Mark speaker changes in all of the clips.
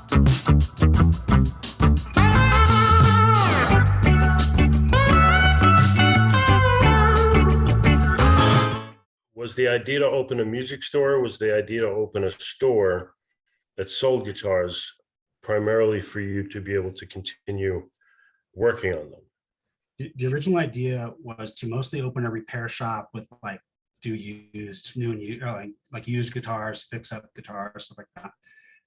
Speaker 1: Was the idea to open a music store? Was the idea to open a store that sold guitars primarily for you to be able to continue working on them?
Speaker 2: The original idea was to mostly open a repair shop with like do used, new and used, or like used guitars, fix up guitars, stuff like that,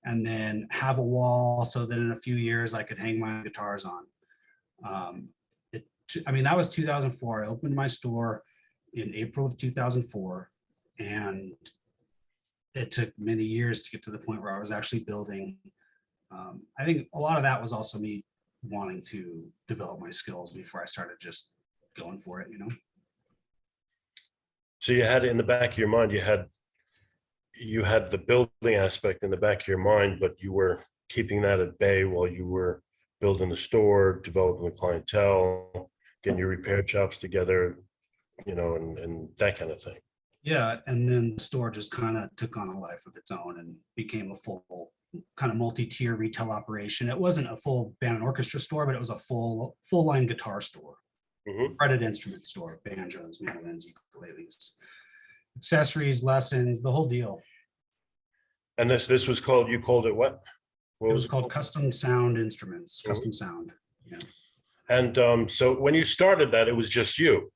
Speaker 2: and then have a wall so that in a few years I could hang my guitars on. I mean, that was 2004. I opened my store in April of 2004, and it took many years to get to the point where I was actually building. I think a lot of that was also me wanting to develop my skills before I started just going for it, you know?
Speaker 1: So you had it in the back of your mind, you had the building aspect in the back of your mind, but you were keeping that at bay while you were building the store, developing the clientele, getting your repair shops together, you know, and that kind of thing.
Speaker 2: Yeah, and then the store just kind of took on a life of its own and became a full kind of multi-tier retail operation. It wasn't a full band and orchestra store, but it was a full line guitar store, credit instrument store, banjos, mandolins, ukuleles, accessories, lessons, the whole deal.
Speaker 1: And this was called, you called it what?
Speaker 2: What was it called? Custom Sound Instruments, Custom Sound. Yeah.
Speaker 1: And so when you started that, it was just you.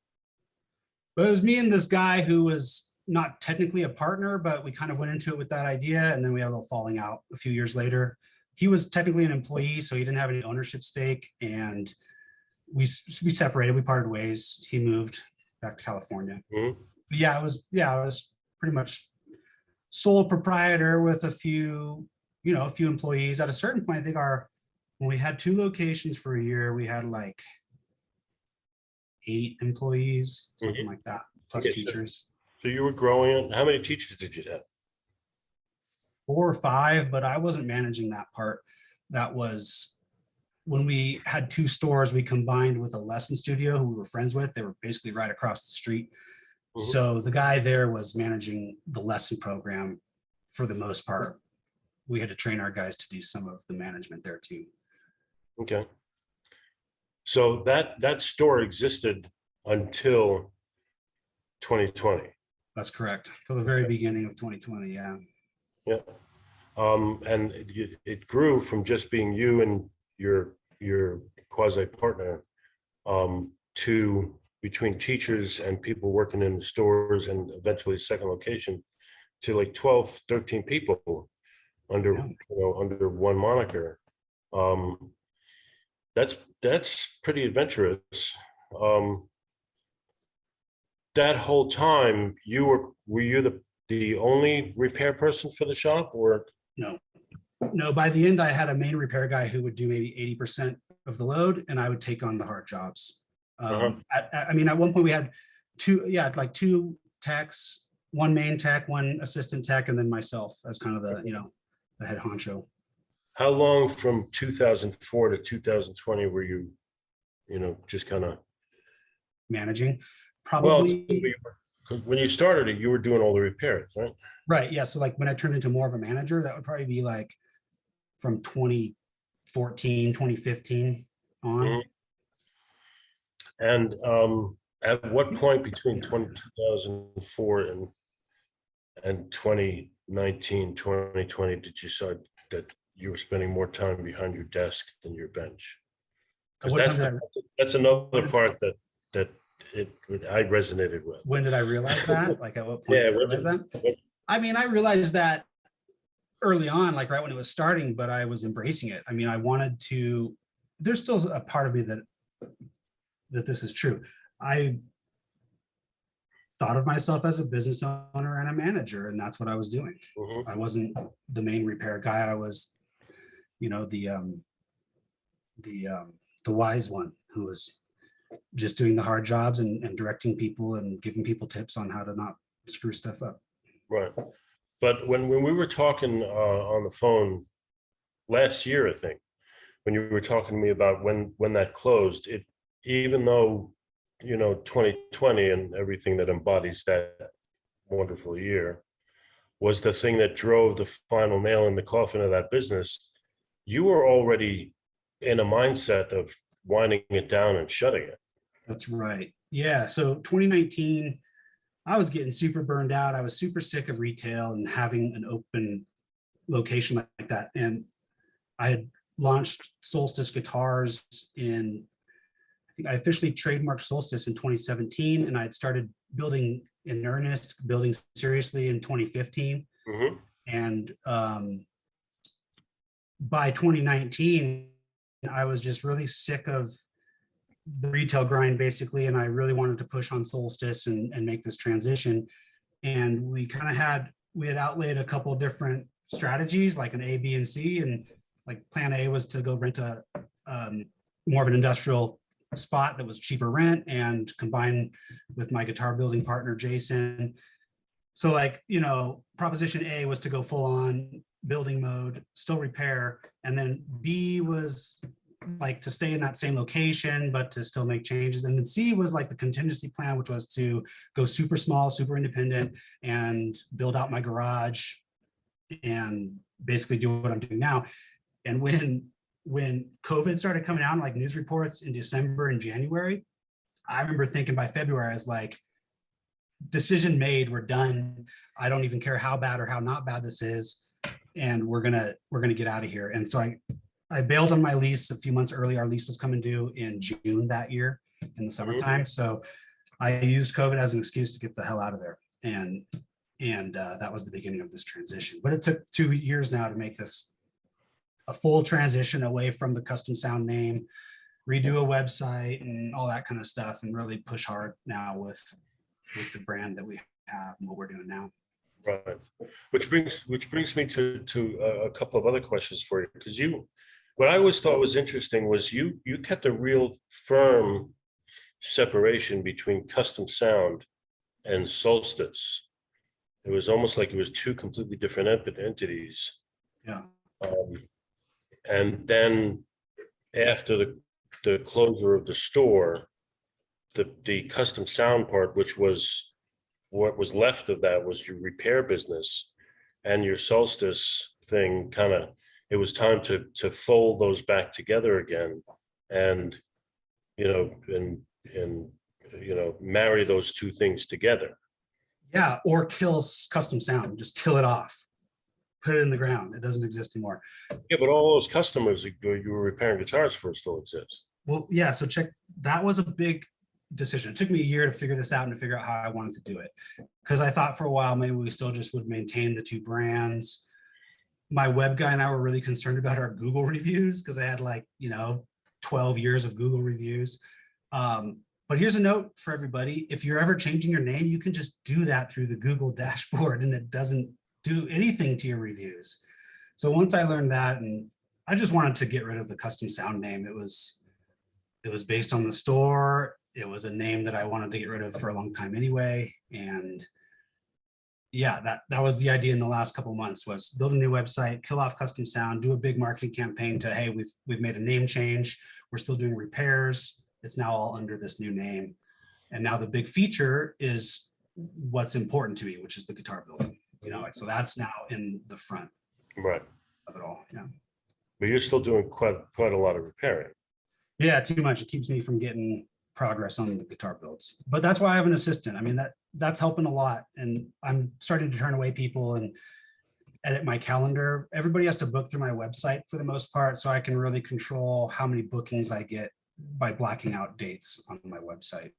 Speaker 2: But it was me and this guy who was not technically a partner, but we kind of went into it with that idea. And then we had a little falling out a few years later. He was technically an employee, so he didn't have any ownership stake. And we separated, we parted ways. He moved back to California. But yeah, I was pretty much sole proprietor with a few employees. At a certain point, I think when we had 2 locations for a year, we had like 8 employees, something like that, plus teachers.
Speaker 1: So you were growing. How many teachers did you have?
Speaker 2: 4 or 5, but I wasn't managing that part. That was when we had 2 stores, we combined with a lesson studio who we were friends with. They were basically right across the street. So the guy there was managing the lesson program for the most part. We had to train our guys to do some of the management there too.
Speaker 1: Okay. So that store existed until 2020.
Speaker 2: That's correct. Till the very beginning of 2020. Yeah.
Speaker 1: Yeah. And it grew from just being you and your quasi partner to between teachers and people working in the stores and eventually second location to like 12, 13 people under under one moniker. That's pretty adventurous. That whole time were you the only repair person for the shop, or
Speaker 2: no, by the end I had a main repair guy who would do maybe 80% of the load, and I would take on the hard jobs. I mean, at one point we had 2 techs, 1 main tech, 1 assistant tech, and then myself as kind of the the head honcho.
Speaker 1: How long from 2004 to 2020 were you just kind of
Speaker 2: managing? Probably.
Speaker 1: Well, when you started it, you were doing all the repairs, right?
Speaker 2: Right. Yeah. So like when I turned into more of a manager, that would probably be like from 2014, 2015 on.
Speaker 1: And at what point between 2004 and 2019, 2020 did you decide that you were spending more time behind your desk than your bench? Because that's another part that I resonated with.
Speaker 2: When did I realize that? Like at what point?
Speaker 1: Yeah,
Speaker 2: did I realize that? I mean, I realized that early on, like right when it was starting, but I was embracing it. I mean, I wanted to. There's still a part of me that this is true. I thought of myself as a business owner and a manager, and that's what I was doing. I wasn't the main repair guy. I was, the wise one who was just doing the hard jobs and directing people and giving people tips on how to not screw stuff up.
Speaker 1: Right. But when we were talking on the phone last year, I think, when you were talking to me about when that closed, even though 2020 and everything that embodies that wonderful year was the thing that drove the final nail in the coffin of that business, you were already in a mindset of winding it down and shutting it.
Speaker 2: That's right. Yeah. So 2019, I was getting super burned out. I was super sick of retail and having an open location like that. And I had launched Solstice Guitars I think I officially trademarked Solstice in 2017, and I had started building in earnest, building seriously in 2015.
Speaker 1: Mm-hmm.
Speaker 2: And by 2019, I was just really sick of the retail grind, basically, and I really wanted to push on Solstice and make this transition. And we had outlaid a couple of different strategies, like an A, B, and C. And like plan A was to go rent a more of an industrial spot that was cheaper rent and combine with my guitar building partner, Jason. So like, proposition A was to go full on building mode, still repair. And then B was like to stay in that same location, but to still make changes. And then C was like the contingency plan, which was to go super small, super independent, and build out my garage and basically do what I'm doing now. And when COVID started coming out, like news reports in December and January, I remember thinking by February, I was like, decision made, we're done. I don't even care how bad or how not bad this is. And we're gonna get out of here. And so I bailed on my lease a few months early. Our lease was coming due in June that year in the summertime. So I used COVID as an excuse to get the hell out of there. And that was the beginning of this transition. But it took 2 years now to make this a full transition away from the custom sound name, redo a website and all that kind of stuff, and really push hard now with the brand that we have and what we're doing now.
Speaker 1: Right. Which brings me to a couple of other questions for you, because what I always thought was interesting was you kept a real firm separation between custom sound and Solstice. It was almost like it was two completely different entities.
Speaker 2: Yeah.
Speaker 1: And then after the closure of the store, the custom sound part, which was what was left of that, was your repair business, and your Solstice thing it was time to fold those back together again, and marry those two things together.
Speaker 2: Yeah, or kill custom sound, just kill it off, put it in the ground. It doesn't exist anymore.
Speaker 1: Yeah, but all those customers you were repairing guitars for still exist.
Speaker 2: Well, yeah, so that was a big decision. It took me a year to figure this out and to figure out how I wanted to do it, because I thought for a while maybe we still just would maintain the two brands. My web guy and I were really concerned about our Google reviews, because I had 12 years of Google reviews. But here's a note for everybody. If you're ever changing your name, you can just do that through the Google dashboard, and it doesn't do anything to your reviews. So once I learned that, and I just wanted to get rid of the custom sound name. It was based on the store. It was a name that I wanted to get rid of for a long time anyway. And yeah, that was the idea in the last couple of months, was build a new website, kill off custom sound, do a big marketing campaign to, hey, we've made a name change. We're still doing repairs. It's now all under this new name. And now the big feature is what's important to me, which is the guitar building. So that's now in the front
Speaker 1: Right.
Speaker 2: of it all. Yeah.
Speaker 1: But you're still doing quite a lot of repairing.
Speaker 2: Yeah, too much. It keeps me from getting progress on the guitar builds. But that's why I have an assistant. I mean, that's helping a lot. And I'm starting to turn away people and edit my calendar. Everybody has to book through my website for the most part, so I can really control how many bookings I get by blocking out dates on my website.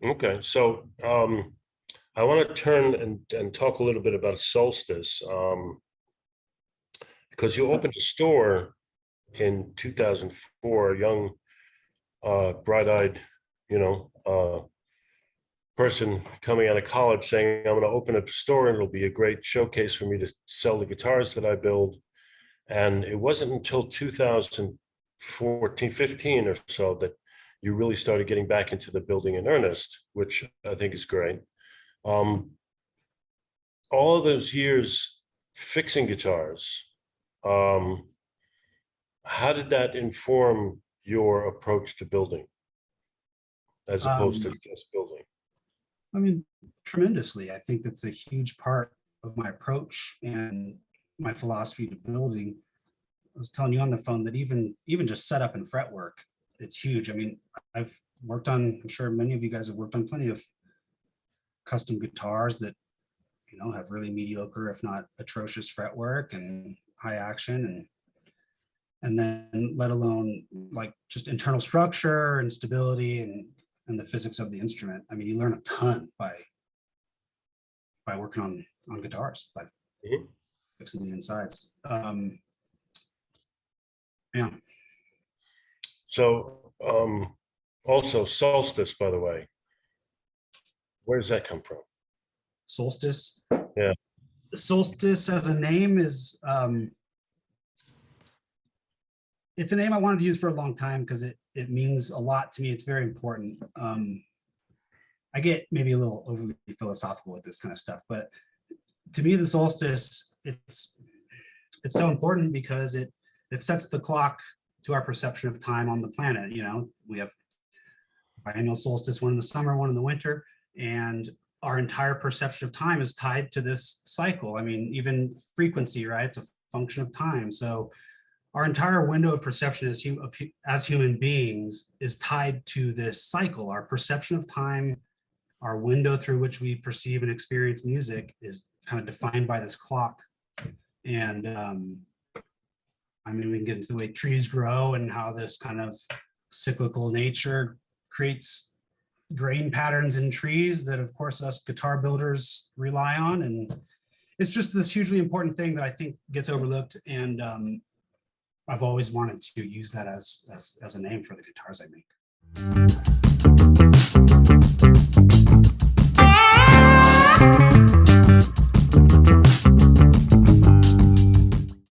Speaker 1: Okay, so I want to turn and talk a little bit about Solstice, because you opened a store in 2004, a young, bright-eyed, person coming out of college saying, I'm going to open a store and it'll be a great showcase for me to sell the guitars that I build. And it wasn't until 2014, 15 or so that you really started getting back into the building in earnest, which I think is great. All of those years fixing guitars, how did that inform your approach to building as opposed to just building?
Speaker 2: I mean, tremendously. I think that's a huge part of my approach and my philosophy to building. was telling you on the phone that even just setup and fretwork, it's huge. I mean, I've worked on, I'm sure many of you guys have worked on plenty of custom guitars that, you know, have really mediocre, if not atrocious fretwork and high action, and then let alone like just internal structure and stability and the physics of the instrument. I mean, you learn a ton by working on guitars, by fixing the insides. Yeah.
Speaker 1: So also Solstice, by the way, where does that come from?
Speaker 2: Solstice.
Speaker 1: Yeah.
Speaker 2: Solstice as a name is, it's a name I wanted to use for a long time because it means a lot to me. It's very important. I get maybe a little overly philosophical with this kind of stuff, but to me, the solstice, it's so important because it sets the clock to our perception of time on the planet. You know, we have biennial solstice, one in the summer, one in the winter, and our entire perception of time is tied to this cycle. I mean, even frequency, right? It's a function of time. So our entire window of perception as human beings is tied to this cycle. Our perception of time, our window through which we perceive and experience music is kind of defined by this clock. And I mean, we can get into the way trees grow and how this kind of cyclical nature creates grain patterns in trees that, of course, us guitar builders rely on. And it's just this hugely important thing that I think gets overlooked. And I've always wanted to use that as a name for the guitars I make.